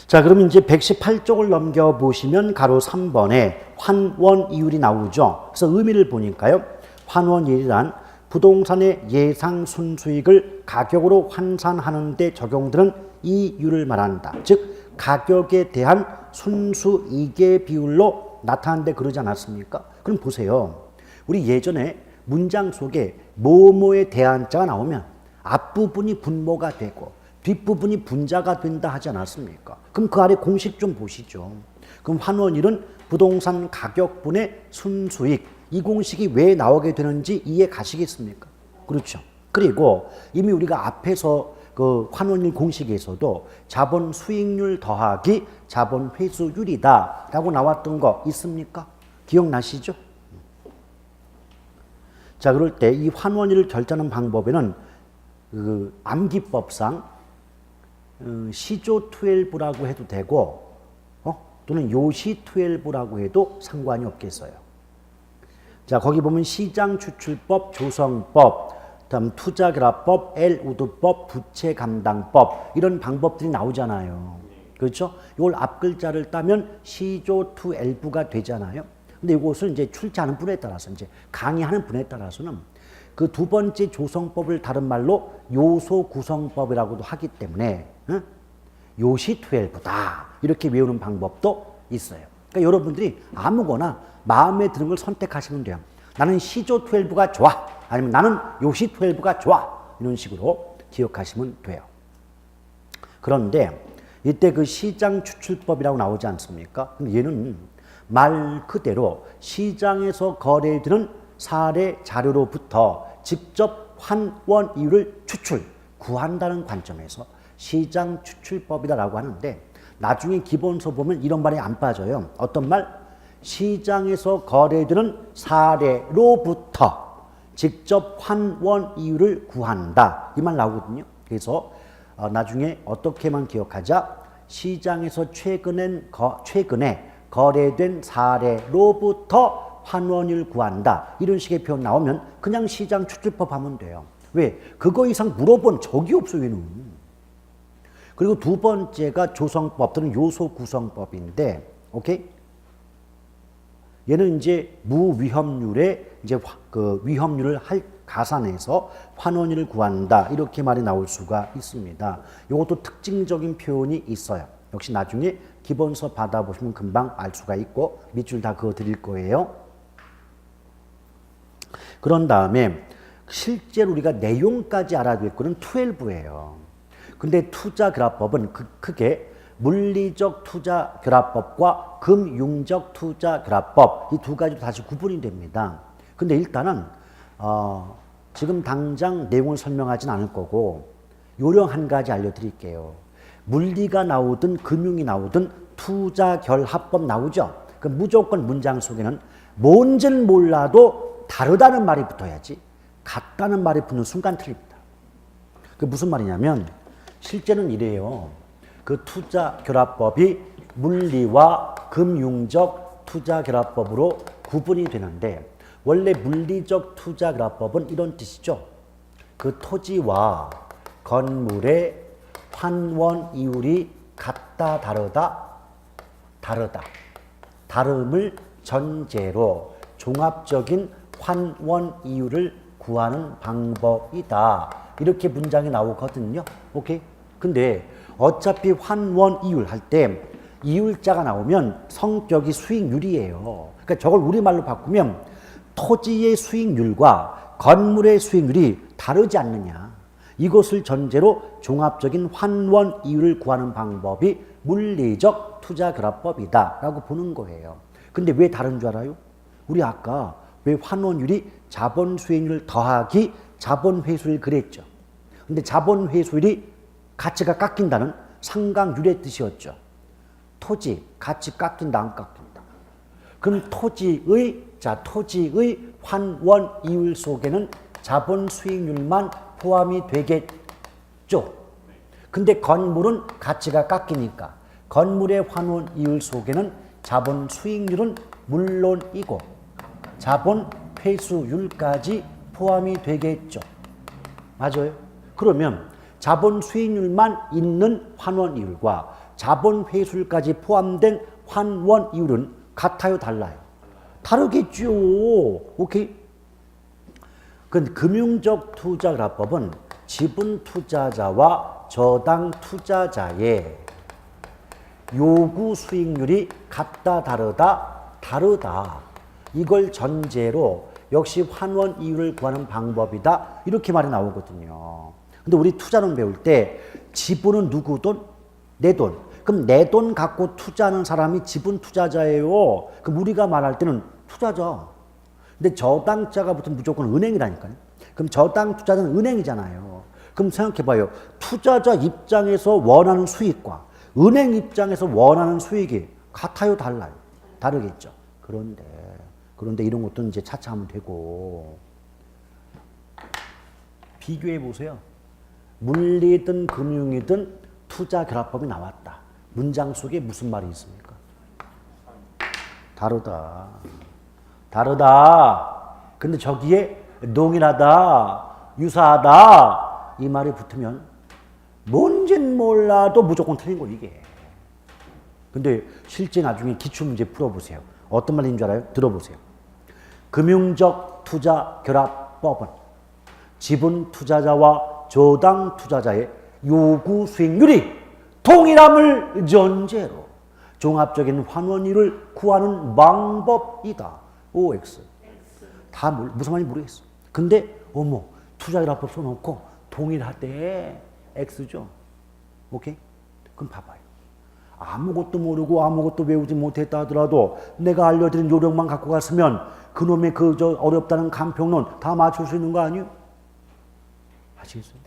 자, 그럼 이제 118쪽을 넘겨보시면 가로 3번에 환원이율이 나오죠. 그래서 의미를 보니까요. 환원이율이란 부동산의 예상 순수익을 가격으로 환산하는 데 적용되는 이율을 말한다. 즉 가격에 대한 순수이익의 비율로 나타난데 그러지 않았습니까? 그럼 보세요. 우리 예전에 문장 속에 뭐뭐에 대한 자가 나오면 앞부분이 분모가 되고 뒷부분이 분자가 된다 하지 않았습니까? 그럼 그 아래 공식 좀 보시죠. 그럼 환원율은 부동산 가격분의 순수익, 이 공식이 왜 나오게 되는지 이해 가시겠습니까? 그렇죠. 그리고 이미 우리가 앞에서 그 환원율 공식에서도 자본 수익률 더하기 자본 회수율이다 라고 나왔던 거 있습니까? 기억나시죠? 자, 그럴 때 이 환원율을 결정하는 방법에는 그 암기법상 시조 12라고 해도 되고 또는 요시 12라고 해도 상관이 없겠어요. 자, 거기 보면 시장추출법, 조성법, 다음 투자결합법, L우두법, 부채감당법 이런 방법들이 나오잖아요. 그렇죠? 이걸 앞글자를 따면 시조 2L부가 되잖아요. 근데 이것을 이제 출제하는 분에 따라서 이제 강의하는 분에 따라서는 그 두 번째 조성법을 다른 말로 요소구성법이라고도 하기 때문에 요시 12부다 이렇게 외우는 방법도 있어요. 그러니까 여러분들이 아무거나 마음에 드는 걸 선택하시면 돼요. 나는 시조 12가 좋아. 아니면 나는 요시 12가 좋아. 이런 식으로 기억하시면 돼요. 그런데 이때 그 시장 추출법이라고 나오지 않습니까? 근데 얘는 말 그대로 시장에서 거래되는 사례 자료로부터 직접 환원 이율을 구한다는 관점에서 시장 추출법이라고 하는데 나중에 기본서 보면 이런 말이 안 빠져요. 어떤 말? 시장에서 거래되는 사례로부터 직접 환원 이율을 구한다. 이 말 나오거든요. 그래서 나중에 어떻게만 기억하자? 시장에서 최근에 거래된 사례로부터 환원율 구한다. 이런 식의 표현 나오면 그냥 시장 추출법 하면 돼요. 왜? 그거 이상 물어본 적이 없어요, 얘는. 그리고 두 번째가 조성법 또는 요소구성법인데, 오케이? 얘는 이제 무위험률에 이제 그 위험률을 가산해서 환원율을 구한다. 이렇게 말이 나올 수가 있습니다. 이것도 특징적인 표현이 있어요. 역시 나중에 기본서 받아보시면 금방 알 수가 있고 밑줄 다 그어 드릴 거예요. 그런 다음에 실제로 우리가 내용까지 알아듣고는 12예요. 근데 투자결합법은 크게 물리적 투자결합법과 금융적 투자결합법 이 두 가지로 다시 구분이 됩니다. 근데 일단은 지금 당장 내용을 설명하진 않을 거고 요령 한 가지 알려드릴게요. 물리가 나오든 금융이 나오든 투자결합법 나오죠. 그 무조건 문장 속에는 뭔지는 몰라도 다르다는 말이 붙어야지 같다는 말이 붙는 순간 틀립니다. 그 무슨 말이냐면 실제는 이래요. 그 투자결합법이 물리와 금융적 투자결합법으로 구분이 되는데 원래 물리적 투자결합법은 이런 뜻이죠. 그 토지와 건물의 환원 이율이 같다 다르다. 다름을 전제로 종합적인 환원 이율을 구하는 방법이다. 이렇게 문장이 나오거든요. 오케이? 근데 어차피 환원 이율 할 때 이율자가 나오면 성격이 수익률이에요. 그러니까 저걸 우리말로 바꾸면 토지의 수익률과 건물의 수익률이 다르지 않느냐. 이것을 전제로 종합적인 환원 이율을 구하는 방법이 물리적 투자결합법이다 라고 보는 거예요. 근데 왜 다른 줄 알아요? 우리 아까 왜 환원율이 자본 수익률 더하기 자본 회수율 그랬죠. 근데 자본 회수율이 가치가 깎인다는 상강률의 뜻이었죠. 토지 가치 깎인다 안 깎인다. 그럼 토지의 환원 이율 속에는 자본 수익률만 포함이 되겠죠. 근데 건물은 가치가 깎이니까 건물의 환원 이율 속에는 자본 수익률은 물론이고 자본 회수율까지 포함이 되겠죠. 맞아요? 그러면 자본 수익률만 있는 환원 이율과 자본 회수율까지 포함된 환원 이율은 같아요, 달라요? 다르겠죠. 오케이? 그 금융적 투자 그래프법은 지분 투자자와 저당 투자자의 요구 수익률이 같다, 다르다, 다르다. 이걸 전제로 역시 환원 이율을 구하는 방법이다. 이렇게 말이 나오거든요. 근데 우리 투자는 배울 때 지분은 누구 돈? 내 돈. 그럼 내 돈 갖고 투자하는 사람이 지분 투자자예요. 그럼 우리가 말할 때는 투자자. 근데 저당자가 붙으면 무조건 은행이라니까요. 그럼 저당 투자자는 은행이잖아요. 그럼 생각해봐요. 투자자 입장에서 원하는 수익과 은행 입장에서 원하는 수익이 같아요, 달라요? 다르겠죠. 그런데 이런 것도 이제 차차 하면 되고. 비교해 보세요. 물리든 금융이든 투자 결합법이 나왔다. 문장 속에 무슨 말이 있습니까? 다르다. 다르다. 근데 저기에 동일하다, 유사하다 이 말이 붙으면 뭔진 몰라도 무조건 틀린 거 이게. 근데 실제 나중에 기출문제 풀어보세요. 어떤 말인지 알아요? 들어보세요. 금융적 투자 결합법은 지분 투자자와 저당 투자자의 요구 수익률이 동일함을 전제로 종합적인 환원율을 구하는 방법이다. OX. 다 무슨 말인지 모르겠어. 근데 어머 투자 결합법 써놓고 동일하대. X죠. 오케이? 그럼 봐봐요. 아무것도 모르고 아무것도 외우지 못했다 하더라도 내가 알려드린 요령만 갖고 갔으면 그놈의 어렵다는 간평론 다 맞출 수 있는 거 아니에요? 아시겠어요?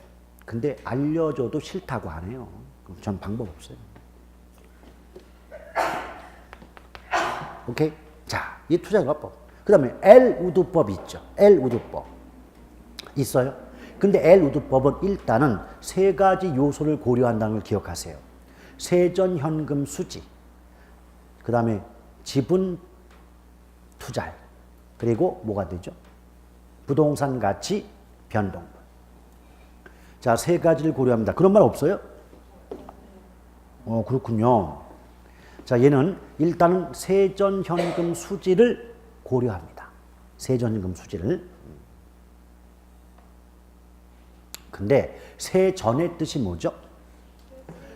근데 알려줘도 싫다고 안 해요. 그럼 전 방법 없어요. 오케이? 자, 이 투자결합법. 그 다음에 L-우드법 있죠. L-우드법. 있어요? 근데 L-우드법은 일단은 세 가지 요소를 고려한다는 걸 기억하세요. 세전현금 수지, 그 다음에 지분 투자율, 그리고 뭐가 되죠? 부동산 가치 변동분. 자, 세 가지를 고려합니다. 그런 말 없어요? 그렇군요. 자, 얘는 일단은 세전현금 수지를 고려합니다. 세전현금 수지를. 근데 세전의 뜻이 뭐죠?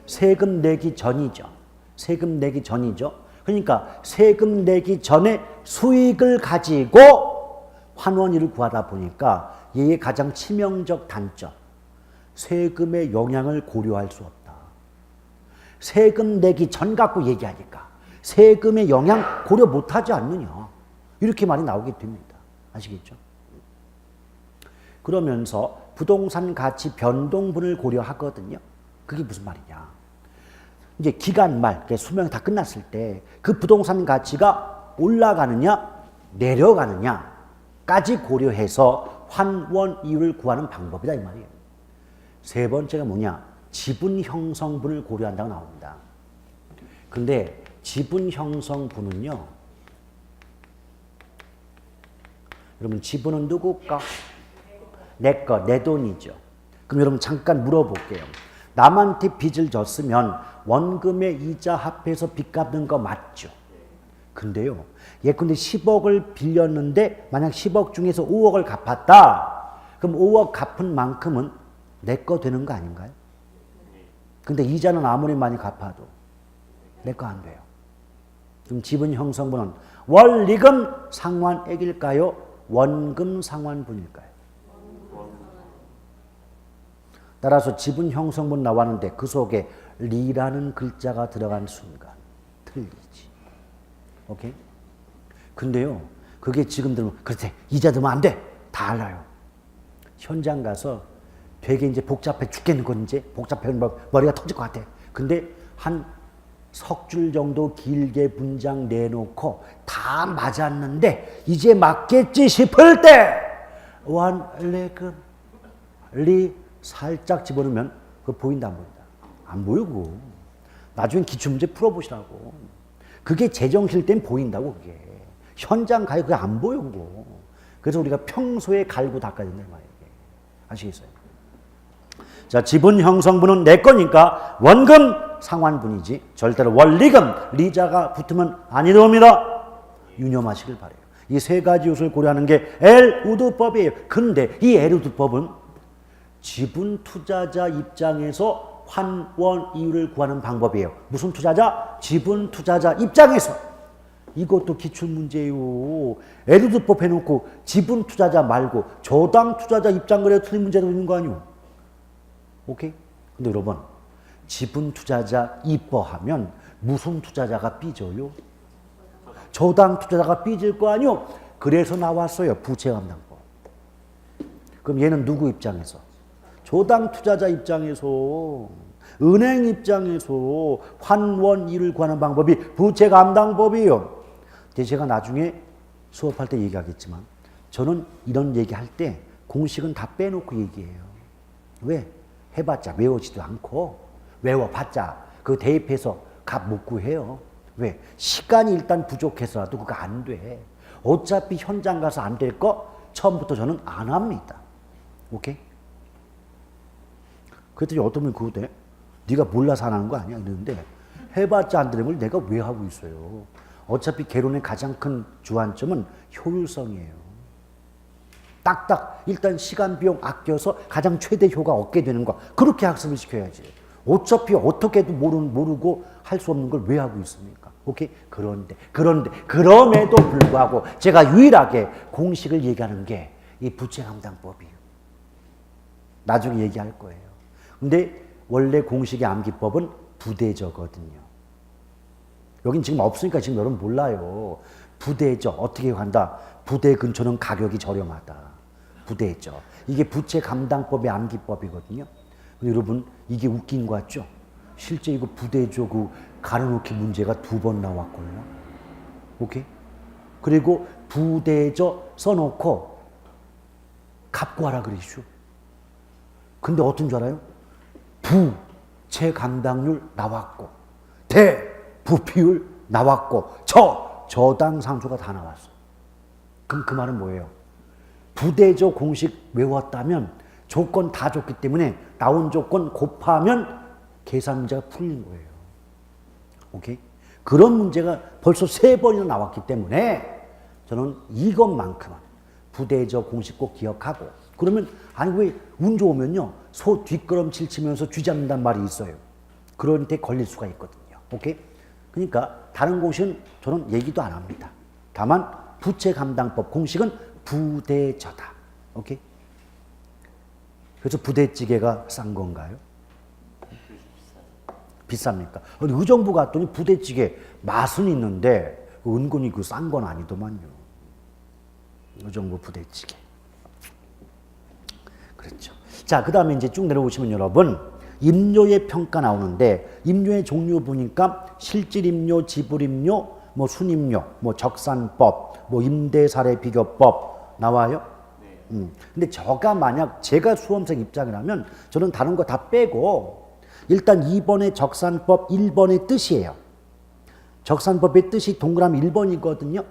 세금 내기 전이죠. 세금 내기 전이죠. 그러니까 세금 내기 전에 수익을 가지고 환원율을 구하다 보니까 얘의 가장 치명적 단점. 세금의 영향을 고려할 수 없다. 세금 내기 전 갖고 얘기하니까 세금의 영향 고려 못하지 않느냐. 이렇게 말이 나오게 됩니다. 아시겠죠? 그러면서 부동산 가치 변동분을 고려하거든요. 그게 무슨 말이냐. 이제 기간 말, 수명이 다 끝났을 때 그 부동산 가치가 올라가느냐 내려가느냐까지 고려해서 환원 이율을 구하는 방법이다 이 말이에요. 세 번째가 뭐냐? 지분 형성분을 고려한다고 나옵니다. 근데 지분 형성분은요. 여러분 지분은 누구까? 내 거, 내 돈이죠. 그럼 여러분 잠깐 물어볼게요. 남한테 빚을 졌으면 원금의 이자 합해서 빚 갚는 거 맞죠? 근데요. 예컨대 10억을 빌렸는데 만약 10억 중에서 5억을 갚았다. 그럼 5억 갚은 만큼은 내 거 되는 거 아닌가요? 근데 이자는 아무리 많이 갚아도 내 거 안 돼요. 그럼 지분 형성분은 원리금 상환액일까요? 원금 상환분일까요? 따라서 지분 형성분 나왔는데 그 속에 리라는 글자가 들어간 순간 틀리지. 오케이? 근데요. 그게 지금 들으면 그렇대. 이자 들면 안 돼. 다 알아요. 현장 가서 되게 이제 복잡해 죽겠는 건 이제 복잡해 머리가 터질 것 같아. 근데 한 석 줄 정도 길게 문장 내놓고 다 맞았는데 이제 맞겠지 싶을 때 원리금 리 살짝 집어넣으면 그거 보인다 안 보인다? 안 보이고. 나중에 기출문제 풀어보시라고. 그게 제정실 땐 보인다고 그게. 현장 가요 그게 안 보여 그거. 그래서 우리가 평소에 갈고 닦아야 된다 이 말이에요. 아시겠어요? 자, 지분 형성분은 내 거니까 원금 상환분이지 절대로 원리금, 리자가 붙으면 아니 됩니다. 유념하시길 바래요. 이 세 가지 요소를 고려하는 게 엘우드법이에요. 근데 이 엘우드법은 지분 투자자 입장에서 환원 이율을 구하는 방법이에요. 무슨 투자자? 지분 투자자 입장에서. 이것도 기출문제예요. 엘우드법 해놓고 지분 투자자 말고 저당 투자자 입장 그래도 틀린 문제도 있는 거 아니에요. 오케이? 근데 여러분, 지분 투자자 이뻐하면 무슨 투자자가 삐져요? 저당 투자자가 삐질 거 아니요? 그래서 나왔어요. 부채감당법. 그럼 얘는 누구 입장에서? 저당 투자자 입장에서, 은행 입장에서 환원이율을 구하는 방법이 부채감당법이에요. 제가 나중에 수업할 때 얘기하겠지만 저는 이런 얘기할 때 공식은 다 빼놓고 얘기해요. 왜? 해봤자 외우지도 않고 외워봤자 그 대입해서 값 못 구해요. 왜? 시간이 일단 부족해서라도 그거 안 돼. 어차피 현장 가서 안 될 거 처음부터 저는 안 합니다. 오케이? 그랬더니 어떤 분이 그러대. 네가 몰라서 안 하는 거 아니야? 이러는데 해봤자 안 되는 걸 내가 왜 하고 있어요? 어차피 개론의 가장 큰 주안점은 효율성이에요. 딱딱 일단 시간 비용 아껴서 가장 최대 효과 얻게 되는 거. 그렇게 학습을 시켜야지. 어차피 어떻게도 모르고 할 수 없는 걸 왜 하고 있습니까? 오케이? 그럼에도 불구하고 제가 유일하게 공식을 얘기하는 게 이 부채감당법이에요. 나중에 얘기할 거예요. 근데 원래 공식의 암기법은 부대저거든요. 여긴 지금 없으니까 지금 여러분 몰라요. 부대저 어떻게 간다? 부대 근처는 가격이 저렴하다. 부대저. 이게 부채감당법의 암기법이거든요. 근데 여러분 이게 웃긴 거 같죠? 실제 이거 부대저 그 가로놓기 문제가 2번 나왔거든요. 오케이? 그리고 부대저 써놓고 값구하라 그러시죠. 근데 어떤 줄 알아요? 부채감당률 나왔고 대부피율 나왔고 저당 상수가 다 나왔어. 그럼 그 말은 뭐예요? 부대저 공식 외웠다면 조건 다 줬기 때문에 나온 조건 곱하면 계산 문제가 풀린 거예요. 오케이? 그런 문제가 벌써 3번이나 나왔기 때문에 저는 이것만큼은 부대저 공식 꼭 기억하고, 그러면 아니 왜 운 좋으면요 소 뒷걸음질 치면서 쥐 잡는단 말이 있어요. 그런 데 걸릴 수가 있거든요. 오케이? 그러니까 다른 공식은 저는 얘기도 안 합니다. 다만 부채감당법 공식은 부대저다. 오케이? 그래서 부대찌개가 싼 건가요? 비쌉니까? 근데 의정부 갔더니 부대찌개 맛은 있는데 은근히 그 싼 건 아니더만요. 의정부 부대찌개. 그렇죠. 자, 그 다음에 이제 쭉 내려오시면 여러분, 임료의 평가 나오는데, 임료의 종류 보니까 실질임료, 지불임료, 뭐 순임료, 뭐 적산법, 뭐 임대사례 비교법 나와요. 근데 저가 만약 제가 수험생 입장이라면 저는 다른 거 다 빼고 일단 2번의 적산법 1번의 뜻이에요. 적산법의 뜻이 동그라미 1번이거든요.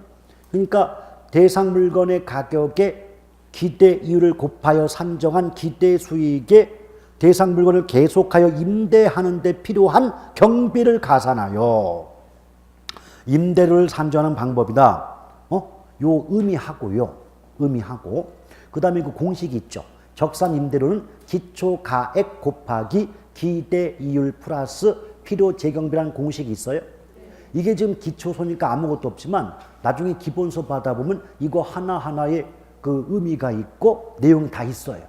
그러니까 대상 물건의 가격에 기대 이율을 곱하여 산정한 기대 수익에 대상 물건을 계속하여 임대하는 데 필요한 경비를 가산하여 임대료를 산정하는 방법이다. 요 의미하고요. 의미하고 그 다음에 그 공식이 있죠. 적산 임대료는 기초 가액 곱하기 기대 이율 플러스 필요 재경비라는 공식이 있어요. 이게 지금 기초소니까 아무것도 없지만 나중에 기본서 받아보면 이거 하나하나에 그 의미가 있고 내용이 다 있어요.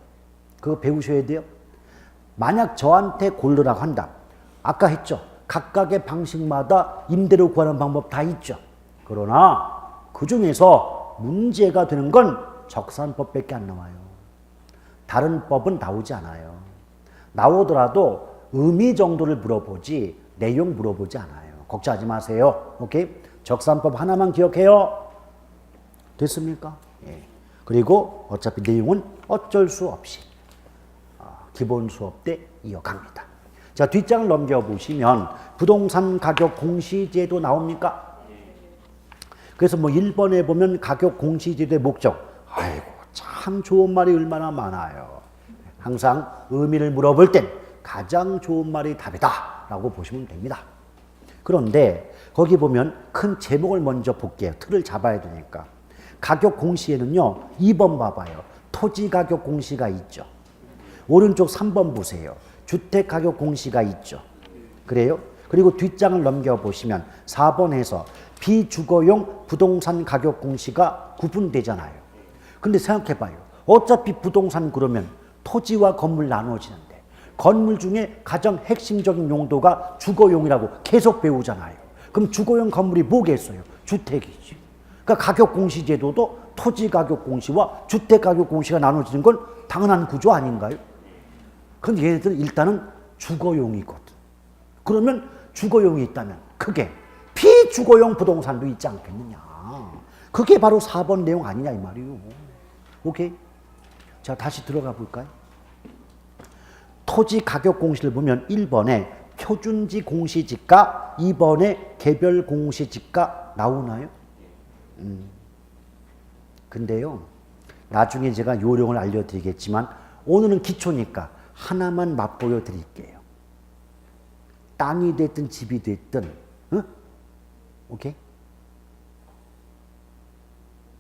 그거 배우셔야 돼요. 만약 저한테 고르라고 한다. 아까 했죠. 각각의 방식마다 임대료 구하는 방법 다 있죠. 그러나 그 중에서 문제가 되는 건 적산법밖에 안 나와요. 다른 법은 나오지 않아요. 나오더라도 의미 정도를 물어보지 내용 물어보지 않아요. 걱정하지 마세요. 오케이? 적산법 하나만 기억해요. 됐습니까? 예. 그리고 어차피 내용은 어쩔 수 없이 기본 수업 때 이어갑니다. 자, 뒷장을 넘겨보시면 부동산 가격 공시제도 나옵니까? 그래서 뭐 1번에 보면 가격 공시제도의 목적. 아이고, 참 좋은 말이 얼마나 많아요. 항상 의미를 물어볼 땐 가장 좋은 말이 답이다. 있다라고 보시면 됩니다. 그런데 거기 보면 큰 제목을 먼저 볼게요. 틀을 잡아야 되니까. 가격 공시에는요. 2번 봐봐요. 토지 가격 공시가 있죠. 오른쪽 3번 보세요. 주택 가격 공시가 있죠. 그래요? 그리고 뒷장을 넘겨보시면 4번에서 비주거용 부동산 가격 공시가 구분되잖아요. 근데 생각해봐요. 어차피 부동산 그러면 토지와 건물 나눠지는데 건물 중에 가장 핵심적인 용도가 주거용이라고 계속 배우잖아요. 그럼 주거용 건물이 뭐겠어요? 주택이지. 그러니까 가격 공시 제도도 토지 가격 공시와 주택 가격 공시가 나눠지는 건 당연한 구조 아닌가요? 근데 얘네들은 일단은 주거용이거든. 그러면 주거용이 있다면 크게 비주거용 부동산도 있지 않겠느냐. 그게 바로 4번 내용 아니냐 이 말이에요. 오케이? 자, 다시 들어가 볼까요? 토지 가격 공시를 보면 1번에 표준지 공시지가, 2번에 개별 공시지가 나오나요? 근데요, 나중에 제가 요령을 알려드리겠지만 오늘은 기초니까 하나만 맛보여 드릴게요. 땅이 됐든 집이 됐든, 응? 오케이?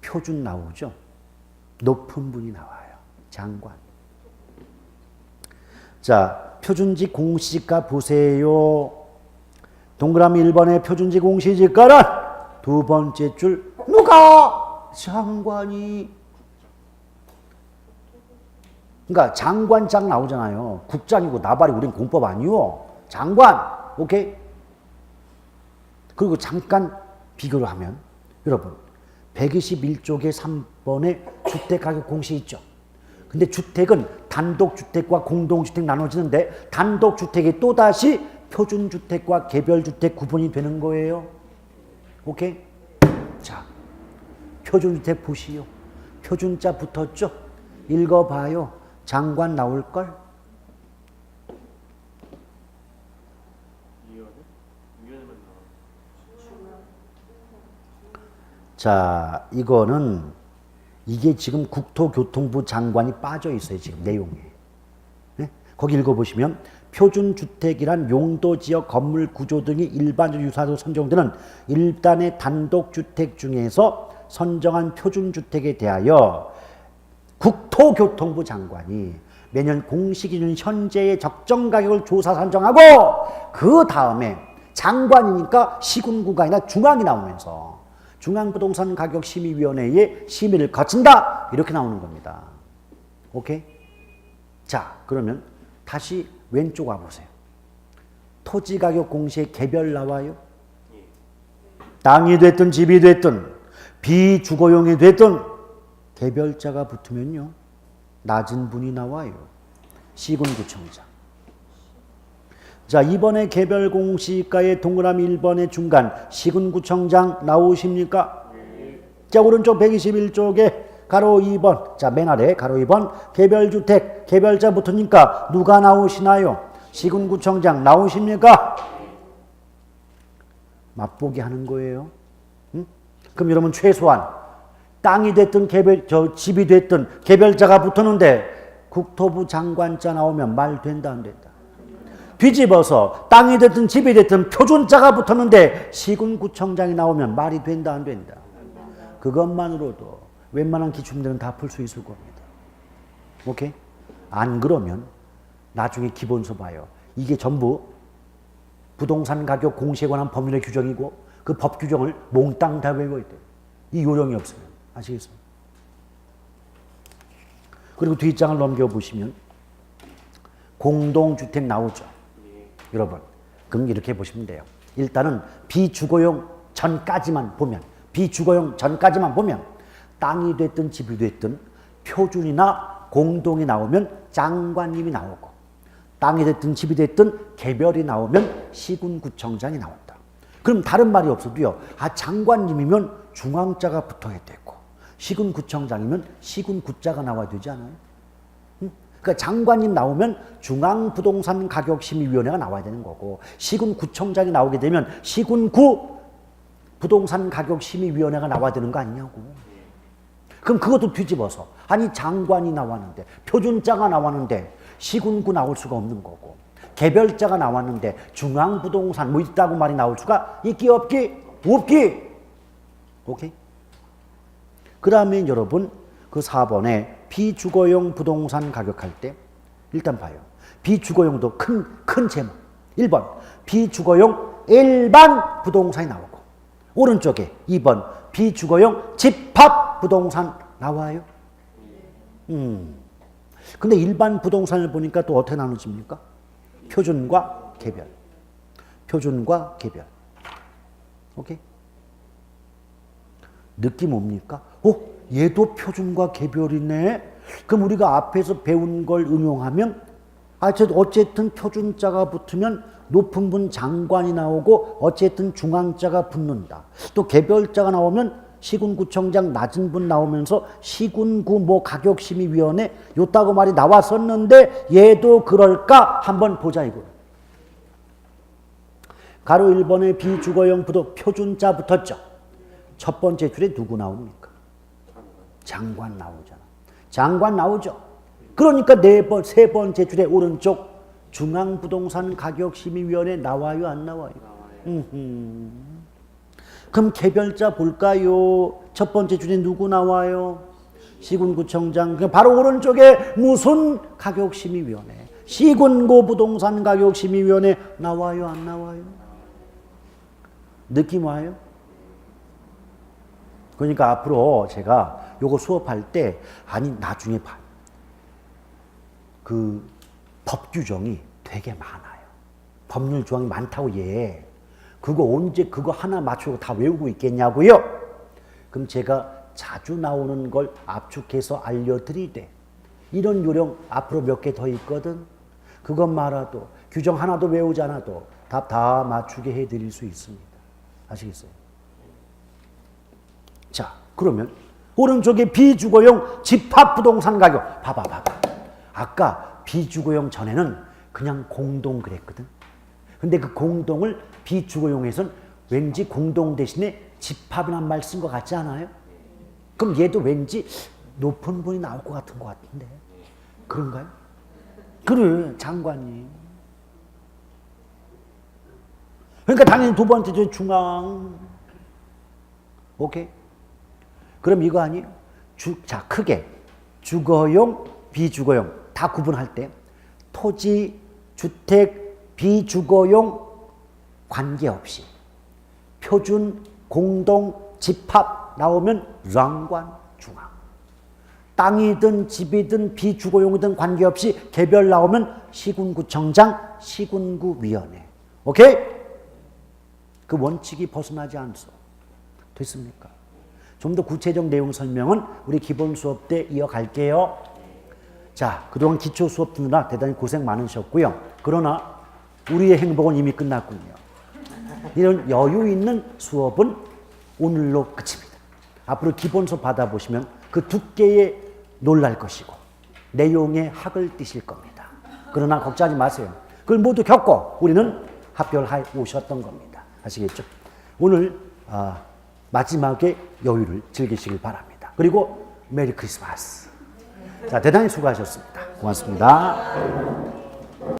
표준 나오죠? 높은 분이 나와요. 장관. 자, 표준지 공시지가 보세요. 동그라미 1번의 표준지 공시지가는 두 번째 줄 누가? 장관이. 그러니까 장관장 나오잖아요. 국장이고 나발이 우린 공법 아니요. 장관. 오케이? 그리고 잠깐 비교를 하면 여러분 121쪽에 3번에 주택가격 공시 있죠. 근데 주택은 단독주택과 공동주택 나눠지는데 단독주택이 또다시 표준주택과 개별주택 구분이 되는 거예요. 오케이? 자, 표준주택 보시오. 표준자 붙었죠? 읽어봐요. 장관 나올걸? 자, 이거는 이게 지금 국토교통부 장관이 빠져 있어요. 지금 내용에. 네? 거기 읽어보시면 표준주택이란 용도지역 건물 구조 등이 일반적 유사로 선정되는 일단의 단독주택 중에서 선정한 표준주택에 대하여 국토교통부 장관이 매년 공시기준 현재의 적정가격을 조사 선정하고 그 다음에 장관이니까 시군구가 아니라 중앙이 나오면서 중앙부동산가격심의위원회의 심의를 거친다 이렇게 나오는 겁니다. 오케이? 자, 그러면 다시 왼쪽 와보세요. 토지가격 공시에 개별 나와요? 땅이 됐든 집이 됐든 비주거용이 됐든 개별자가 붙으면요 낮은 분이 나와요. 시군구청장. 자, 이번에 개별 공시가의 동그라미 1번의 중간 시군구청장 나오십니까? 자, 오른쪽 121쪽에 가로 2번. 자, 맨 아래 가로 2번 개별주택 개별자 붙으니까 누가 나오시나요? 시군구청장 나오십니까? 맛보기 하는 거예요. 응? 그럼 여러분 최소한 땅이 됐든 집이 됐든 개별자가 붙었는데 국토부 장관자 나오면 말 된다 안 된다? 뒤집어서 땅이 됐든 집이 됐든 표준자가 붙었는데 시군구청장이 나오면 말이 된다 안 된다? 그것만으로도 웬만한 기출들은 다 풀 수 있을 겁니다. 오케이? 안 그러면 나중에 기본서 봐요. 이게 전부 부동산 가격 공시에 관한 법률의 규정이고 그 법 규정을 몽땅 다 외워야 돼요. 이 요령이 없으면. 아시겠어요? 그리고 뒷장을 넘겨보시면 공동주택 나오죠. 여러분, 그럼 이렇게 보시면 돼요. 일단은 비주거용 전까지만 보면 땅이 됐든 집이 됐든 표준이나 공동이 나오면 장관님이 나오고 땅이 됐든 집이 됐든 개별이 나오면 시군구청장이 나온다. 그럼 다른 말이 없어도요. 장관님이면 중앙자가 붙어야 되고 시군구청장이면 시군구자가 나와야 되지 않아요? 그러니까 장관님 나오면 중앙부동산가격심의위원회가 나와야 되는 거고 시군구청장이 나오게 되면 시군구 부동산가격심의위원회가 나와야 되는 거 아니냐고. 그럼 그것도 뒤집어서 장관이 나왔는데 표준자가 나왔는데 시군구 나올 수가 없는 거고 개별자가 나왔는데 중앙부동산 뭐 있다고 말이 나올 수가 있기 없기? 없기. 오케이? 그 다음에 여러분 그 4번에 비주거용 부동산 가격할 때 일단 봐요. 비주거용도 큰 제목. 1번 비주거용 일반 부동산이 나오고 오른쪽에 2번 비주거용 집합 부동산 나와요. 근데 일반 부동산을 보니까 또 어떻게 나눠집니까? 표준과 개별. 표준과 개별. 오케이? 느낌 옵니까? 얘도 표준과 개별이네. 그럼 우리가 앞에서 배운 걸 응용하면 어쨌든 표준자가 붙으면 높은 분 장관이 나오고 어쨌든 중앙자가 붙는다. 또 개별자가 나오면 시군구청장 낮은 분 나오면서 시군구 뭐 가격심의위원회 요따고 말이 나왔었는데 얘도 그럴까 한번 보자 이거. 가로 1번에 비주거용 표준자 붙었죠. 첫 번째 줄에 누구 나옵니까? 장관 나오잖아. 장관 나오죠. 그러니까 세 번째 줄에 오른쪽 중앙부동산 가격심의위원회 나와요 안 나와요? 그럼 개별자 볼까요? 첫 번째 줄에 누구 나와요? 시군구청장. 바로 오른쪽에 무슨 가격심의위원회? 시군구 부동산 가격심의위원회 나와요 안 나와요? 느낌 와요? 그러니까 앞으로 제가 요거 수업할 때 나중에 봐. 그 법 규정이 되게 많아요. 법률 조항이 많다고 얘. 그거 언제 그거 하나 맞추고 다 외우고 있겠냐고요? 그럼 제가 자주 나오는 걸 압축해서 알려드리되 이런 요령 앞으로 몇 개 더 있거든. 그것 말아도 규정 하나도 외우지 않아도 답 다 맞추게 해드릴 수 있습니다. 아시겠어요? 자, 그러면 오른쪽에 비주거용 집합부동산 가격 봐봐. 아까 비주거용 전에는 그냥 공동 그랬거든. 근데 그 공동을 비주거용에선 왠지 공동 대신에 집합이란 말 쓴 것 같지 않아요? 그럼 얘도 왠지 높은 분이 나올 것 같은데 그런가요? 그래, 장관님. 그러니까 당연히 두 번째 저 중앙. 오케이? 그럼 이거 아니에요? 자, 크게 주거용, 비주거용 다 구분할 때 토지, 주택, 비주거용 관계없이 표준, 공동, 집합 나오면 장관, 중앙. 땅이든 집이든 비주거용이든 관계없이 개별 나오면 시군구청장, 시군구위원회. 오케이? 그 원칙이 벗어나지 않소. 됐습니까? 좀 더 구체적 내용 설명은 우리 기본 수업 때 이어갈게요. 자, 그동안 기초 수업 듣느라 대단히 고생 많으셨고요. 그러나 우리의 행복은 이미 끝났군요. 이런 여유 있는 수업은 오늘로 끝입니다. 앞으로 기본 수업 받아보시면 그 두께에 놀랄 것이고 내용에 학을 띠실 겁니다. 그러나 걱정하지 마세요. 그걸 모두 겪고 우리는 합격해 오셨던 겁니다. 아시겠죠? 오늘 마지막에 여유를 즐기시길 바랍니다. 그리고 메리 크리스마스. 자, 대단히 수고하셨습니다. 고맙습니다.